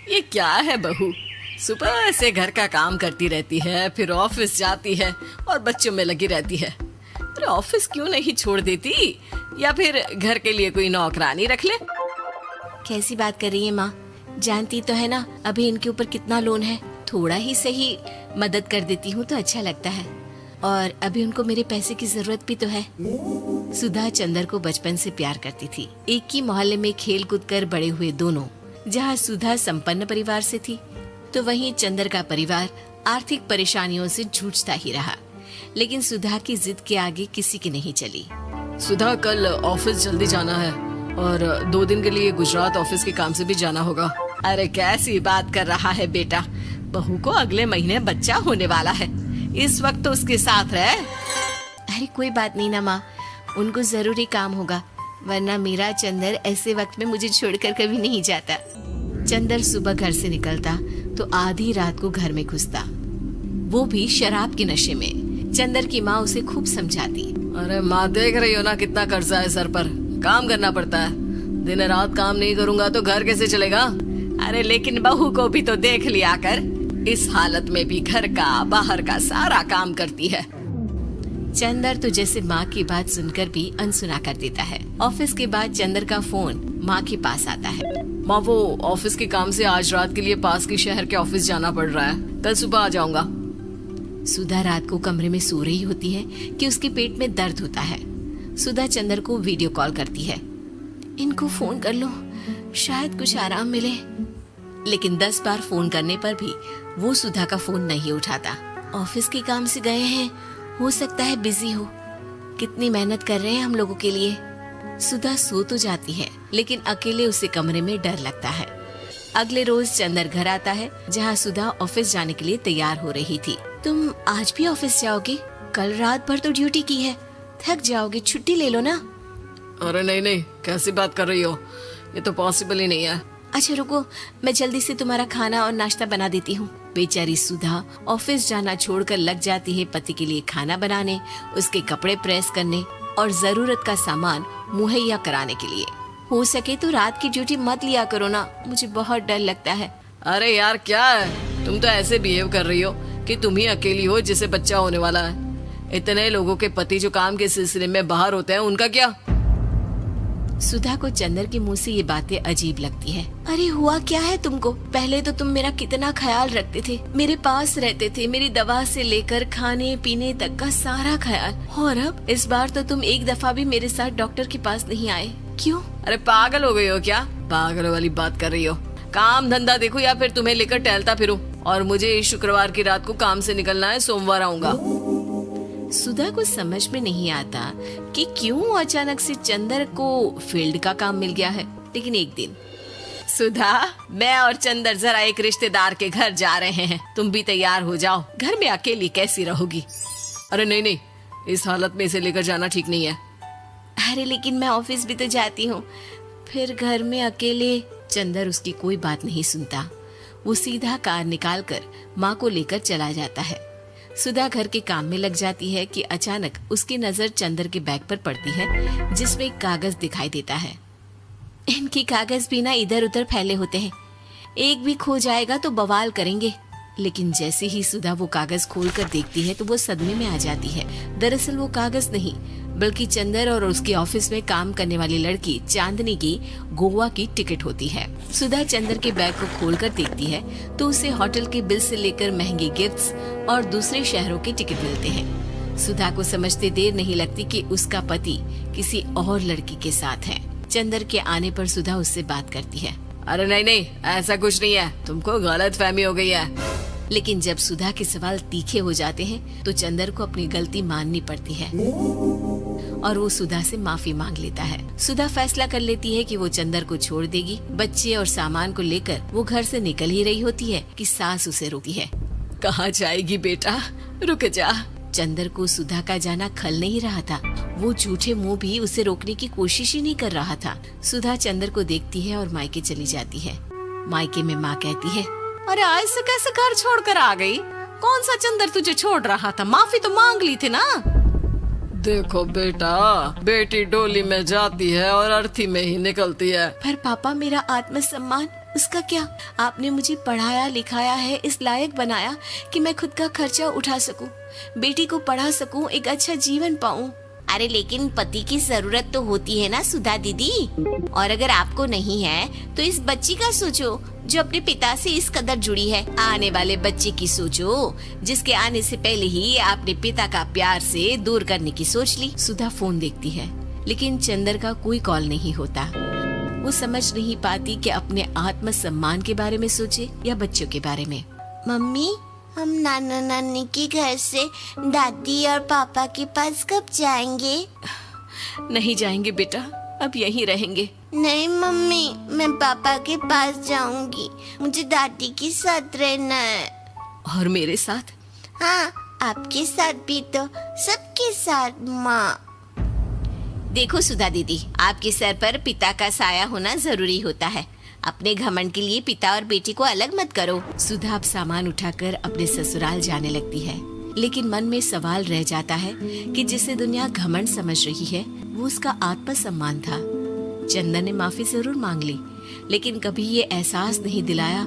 ये क्या है बहू, सुबह से घर का काम करती रहती है, फिर ऑफिस जाती है और बच्चों में लगी रहती है। अरे ऑफिस क्यों नहीं छोड़ देती, या फिर घर के लिए कोई नौकरानी रख ले। कैसी बात कर रही है माँ? जानती तो है ना अभी इनके ऊपर कितना लोन है। थोड़ा ही सही मदद कर देती हूँ तो अच्छा लगता है, और अभी उनको मेरे पैसे की जरूरत भी तो है। सुधा चंदर को बचपन से प्यार करती थी। एक ही मोहल्ले में खेल कूद कर बड़े हुए दोनों। जहाँ सुधा संपन्न परिवार से थी तो वहीं चंदर का परिवार आर्थिक परेशानियों से जूझता ही रहा। लेकिन सुधा की जिद के आगे किसी की नहीं चली। सुधा, कल ऑफिस जल्दी जाना है और 2 दिन के लिए गुजरात ऑफिस के काम से भी जाना होगा। अरे कैसी बात कर रहा है बेटा, बहू को अगले महीने बच्चा होने वाला है, इस वक्त तो उसके साथ रहे। अरे कोई बात नहीं ना माँ, उनको जरूरी काम होगा, वरना मेरा चंदर ऐसे वक्त में मुझे छोड़कर कभी नहीं जाता। चंदर सुबह घर से निकलता तो आधी रात को घर में घुसता, वो भी शराब के नशे में। चंदर की माँ उसे खूब समझाती। अरे माँ, देख रही हो ना कितना कर्जा है सर पर, काम करना पड़ता है, दिन रात काम नहीं करूँगा तो घर कैसे चलेगा। अरे लेकिन बहू को भी तो देख लिया कर, इस हालत में भी घर का बाहर का सारा काम करती है। चंदर तो जैसे माँ की बात सुनकर भी अनसुना कर देता है। ऑफिस के बाद चंदर का फोन माँ के पास आता है। माँ, वो ऑफिस के काम से आज रात के लिए पास के शहर के ऑफिस जाना पड़ रहा है, कल सुबह आ जाऊंगा। सुधा रात को कमरे में सो रही होती है कि उसके पेट में दर्द होता है। सुधा चंदर को वीडियो कॉल करती है। इनको फोन कर लो, शायद कुछ आराम मिले। लेकिन 10 बार फोन करने पर भी वो सुधा का फोन नहीं उठाता। ऑफिस के काम से गए हैं, हो सकता है बिजी हो। कितनी मेहनत कर रहे हैं हम लोगों के लिए। सुधा सो तो जाती है, लेकिन अकेले उसे कमरे में डर लगता है। अगले रोज चंदर घर आता है, जहाँ सुधा ऑफिस जाने के लिए तैयार हो रही थी। तुम आज भी ऑफिस जाओगे? कल रात भर तो ड्यूटी की है, थक जाओगे, छुट्टी ले लो ना। अरे नहीं नहीं, कैसी बात कर रही हो, ये तो पॉसिबल ही नहीं है। अच्छा रुको, मैं जल्दी से तुम्हारा खाना और नाश्ता बना देती हूँ। बेचारी सुधा ऑफिस जाना छोड़कर लग जाती है पति के लिए खाना बनाने, उसके कपड़े प्रेस करने और जरूरत का सामान मुहैया कराने के लिए। हो सके तो रात की ड्यूटी मत लिया करो ना, मुझे बहुत डर लगता है। अरे यार क्या है, तुम तो ऐसे बिहेव कर रही हो कि तुम ही अकेली हो जिसे बच्चा होने वाला है। इतने लोगों के पति जो काम के सिलसिले में बाहर होते हैं, उनका क्या? सुधा को चंदर के मुंह से ये बातें अजीब लगती है। अरे हुआ क्या है तुमको? पहले तो तुम मेरा कितना ख्याल रखते थे, मेरे पास रहते थे, मेरी दवा से लेकर खाने पीने तक का सारा ख्याल, और अब इस बार तो तुम एक दफा भी मेरे साथ डॉक्टर के पास नहीं आए, क्यों? अरे पागल हो गई हो क्या? पागल वाली बात कर रही हो। काम धंधा देखो या फिर तुम्हें लेकर टहलता फिरो। और मुझे शुक्रवार की रात को काम से निकलना है, सोमवार आऊंगा। सुधा को समझ में नहीं आता कि क्यों अचानक से चंदर को फील्ड का काम मिल गया है। लेकिन एक दिन, सुधा, मैं और चंदर जरा एक रिश्तेदार के घर जा रहे हैं, तुम भी तैयार हो जाओ, घर में अकेली कैसी रहोगी? अरे नहीं नहीं, इस हालत में इसे लेकर जाना ठीक नहीं है। अरे लेकिन मैं ऑफिस भी तो जाती हूँ, फिर घर में अकेले। चंदर उसकी कोई बात नहीं सुनता। वो सीधा कार निकालकर माँ को लेकर चला जाता है। सुधा घर के काम में लग जाती है कि अचानक उसकी नजर चंदर के बैग पर पड़ती है, जिसमें एक कागज दिखाई देता है। इनकी कागज भी ना इधर उधर फैले होते हैं, एक भी खो जाएगा तो बवाल करेंगे। लेकिन जैसे ही सुधा वो कागज खोलकर देखती है तो वो सदमे में आ जाती है। दरअसल वो कागज नहीं, बल्कि चंदर और उसके ऑफिस में काम करने वाली लड़की चांदनी की गोवा की टिकट होती है। सुधा चंदर के बैग को खोलकर देखती है तो उसे होटल के बिल से लेकर महंगे गिफ्ट्स और दूसरे शहरों के टिकट मिलते हैं। सुधा को समझते देर नहीं लगती कि उसका पति किसी और लड़की के साथ है। चंदर के आने पर सुधा उससे बात करती है। अरे नहीं नहीं, ऐसा कुछ नहीं है, तुमको गलतफहमी हो गई है। लेकिन जब सुधा के सवाल तीखे हो जाते हैं तो चंदर को अपनी गलती माननी पड़ती है और वो सुधा से माफी मांग लेता है। सुधा फैसला कर लेती है कि वो चंदर को छोड़ देगी। बच्चे और सामान को लेकर वो घर से निकल ही रही होती है कि सास उसे रोकती है। कहाँ जाएगी बेटा, रुक जा। चंदर को सुधा का जाना खल नहीं रहा था। वो झूठे मुंह भी उसे रोकने की कोशिश ही नहीं कर रहा था। सुधा चंदर को देखती है और मायके चली जाती है। मायके में माँ कहती है, अरे ऐसे कैसे घर छोड़कर आ गई? कौन सा चंदर तुझे छोड़ रहा था? माफी तो मांग ली थी ना। देखो बेटा, बेटी डोली में जाती है और अर्थी में ही निकलती है। पर पापा, मेरा आत्मसम्मान उसका क्या? आपने मुझे पढ़ाया लिखाया है, इस लायक बनाया कि मैं खुद का खर्चा उठा सकूं, बेटी को पढ़ा सकूं, एक अच्छा जीवन पाऊं। अरे लेकिन पति की जरूरत तो होती है ना सुधा दीदी, और अगर आपको नहीं है तो इस बच्ची का सोचो जो अपने पिता से इस कदर जुड़ी है। आने वाले बच्चे की सोचो जिसके आने से पहले ही आपने पिता का प्यार से दूर करने की सोच ली। सुधा फोन देखती है लेकिन चंदर का कोई कॉल नहीं होता। वो समझ नहीं पाती कि अपने आत्म सम्मान के बारे में सोचे या बच्चों के बारे में। मम्मी, हम नाना नानी के घर से दादी और पापा के पास कब जाएंगे? नहीं जाएंगे बेटा, अब यहीं रहेंगे। नहीं मम्मी, मैं पापा के पास जाऊंगी, मुझे दादी के साथ रहना है। और मेरे साथ? हाँ, आपके साथ भी तो, सबके साथ माँ। देखो सुधा दीदी, आपके सर पर पिता का साया होना जरूरी होता है। अपने घमंड के लिए पिता और बेटी को अलग मत करो। सुधा अब सामान उठाकर अपने ससुराल जाने लगती है, लेकिन मन में सवाल रह जाता है कि जिसे दुनिया घमंड समझ रही है वो उसका आत्मसम्मान था। चंदन ने माफी जरूर मांग ली, लेकिन कभी ये एहसास नहीं दिलाया